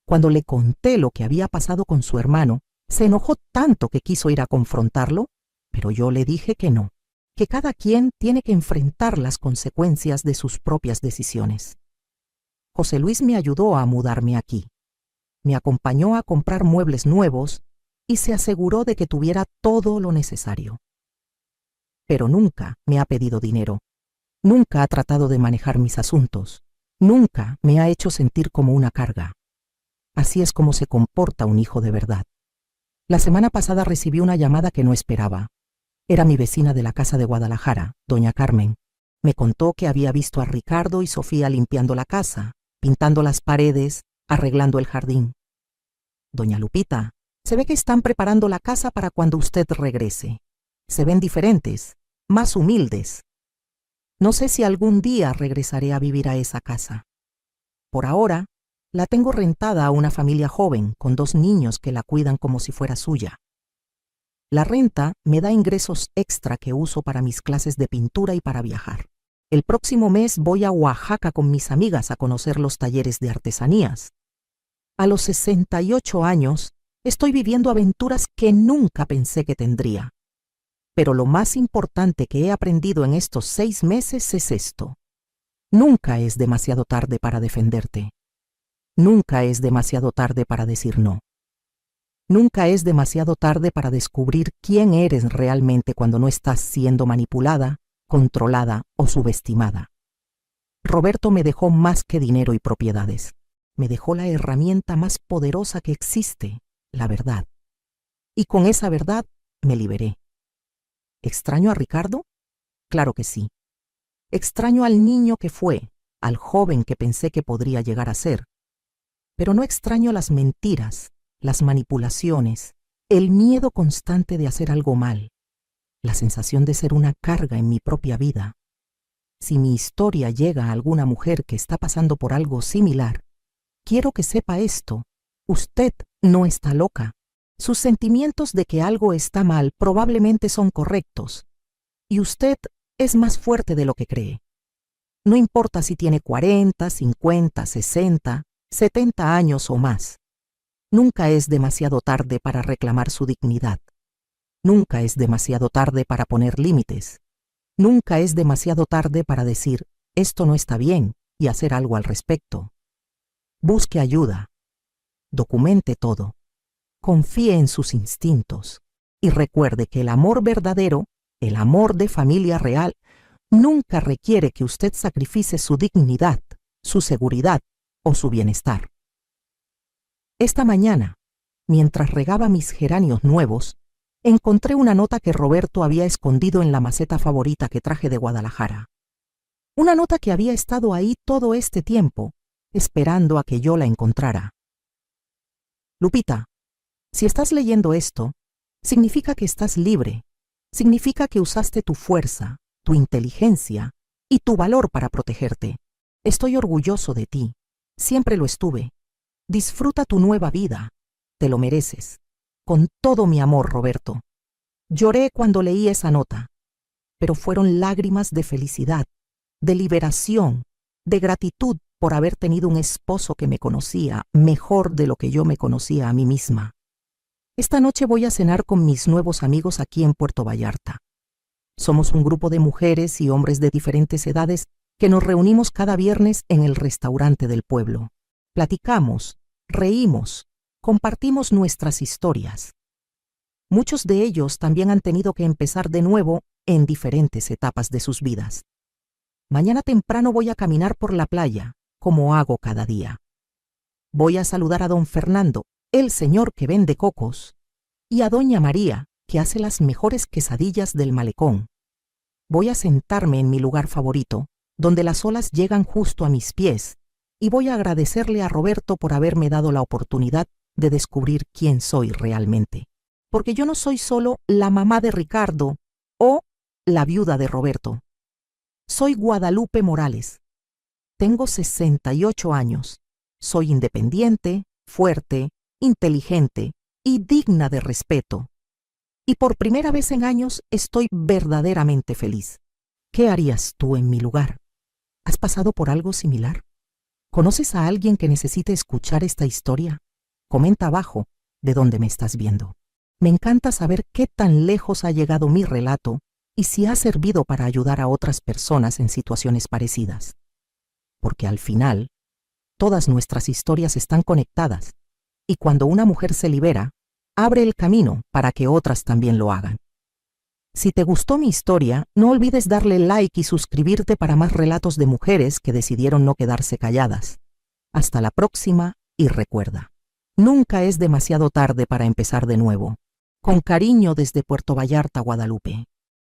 Cuando le conté lo que había pasado con su hermano, se enojó tanto que quiso ir a confrontarlo, pero yo le dije que no, que cada quien tiene que enfrentar las consecuencias de sus propias decisiones. José Luis me ayudó a mudarme aquí. Me acompañó a comprar muebles nuevos y se aseguró de que tuviera todo lo necesario. Pero nunca me ha pedido dinero. Nunca ha tratado de manejar mis asuntos. Nunca me ha hecho sentir como una carga. Así es como se comporta un hijo de verdad. La semana pasada recibí una llamada que no esperaba. Era mi vecina de la casa de Guadalajara, doña Carmen. Me contó que había visto a Ricardo y Sofía limpiando la casa, pintando las paredes, arreglando el jardín. Doña Lupita, se ve que están preparando la casa para cuando usted regrese. Se ven diferentes, más humildes. No sé si algún día regresaré a vivir a esa casa. Por ahora, la tengo rentada a una familia joven con 2 niños que la cuidan como si fuera suya. La renta me da ingresos extra que uso para mis clases de pintura y para viajar. El próximo mes voy a Oaxaca con mis amigas a conocer los talleres de artesanías. A los 68 años, estoy viviendo aventuras que nunca pensé que tendría. Pero lo más importante que he aprendido en estos 6 meses es esto. Nunca es demasiado tarde para defenderte. Nunca es demasiado tarde para decir no. Nunca es demasiado tarde para descubrir quién eres realmente cuando no estás siendo manipulada, controlada o subestimada. Roberto me dejó más que dinero y propiedades. Me dejó la herramienta más poderosa que existe, la verdad. Y con esa verdad me liberé. ¿Extraño a Ricardo? Claro que sí. Extraño al niño que fue, al joven que pensé que podría llegar a ser. Pero no extraño las mentiras, las manipulaciones, el miedo constante de hacer algo mal, la sensación de ser una carga en mi propia vida. Si mi historia llega a alguna mujer que está pasando por algo similar, quiero que sepa esto: usted no está loca. Sus sentimientos de que algo está mal probablemente son correctos, y usted es más fuerte de lo que cree. No importa si tiene 40, 50, 60, 70 años o más. Nunca es demasiado tarde para reclamar su dignidad. Nunca es demasiado tarde para poner límites. Nunca es demasiado tarde para decir, esto no está bien, y hacer algo al respecto. Busque ayuda. Documente todo. Confíe en sus instintos. Y recuerde que el amor verdadero, el amor de familia real, nunca requiere que usted sacrifique su dignidad, su seguridad o su bienestar. Esta mañana, mientras regaba mis geranios nuevos, encontré una nota que Roberto había escondido en la maceta favorita que traje de Guadalajara. Una nota que había estado ahí todo este tiempo, esperando a que yo la encontrara. Lupita, si estás leyendo esto, significa que estás libre, significa que usaste tu fuerza, tu inteligencia y tu valor para protegerte. Estoy orgulloso de ti, siempre lo estuve. Disfruta tu nueva vida, te lo mereces. Con todo mi amor, Roberto. Lloré cuando leí esa nota, pero fueron lágrimas de felicidad, de liberación, de gratitud por haber tenido un esposo que me conocía mejor de lo que yo me conocía a mí misma. Esta noche voy a cenar con mis nuevos amigos aquí en Puerto Vallarta. Somos un grupo de mujeres y hombres de diferentes edades que nos reunimos cada viernes en el restaurante del pueblo. Platicamos, reímos, compartimos nuestras historias. Muchos de ellos también han tenido que empezar de nuevo en diferentes etapas de sus vidas. Mañana temprano voy a caminar por la playa, como hago cada día. Voy a saludar a don Fernando, el señor que vende cocos, y a doña María, que hace las mejores quesadillas del malecón. Voy a sentarme en mi lugar favorito, donde las olas llegan justo a mis pies, y voy a agradecerle a Roberto por haberme dado la oportunidad de descubrir quién soy realmente. Porque yo no soy solo la mamá de Ricardo o la viuda de Roberto. Soy Guadalupe Morales. Tengo 68 años. Soy independiente, fuerte, inteligente y digna de respeto. Y por primera vez en años estoy verdaderamente feliz. ¿Qué harías tú en mi lugar? ¿Has pasado por algo similar? ¿Conoces a alguien que necesite escuchar esta historia? Comenta abajo de dónde me estás viendo. Me encanta saber qué tan lejos ha llegado mi relato y si ha servido para ayudar a otras personas en situaciones parecidas. Porque al final, todas nuestras historias están conectadas y cuando una mujer se libera, abre el camino para que otras también lo hagan. Si te gustó mi historia, no olvides darle like y suscribirte para más relatos de mujeres que decidieron no quedarse calladas. Hasta la próxima y recuerda, nunca es demasiado tarde para empezar de nuevo. Con cariño desde Puerto Vallarta, Guadalupe.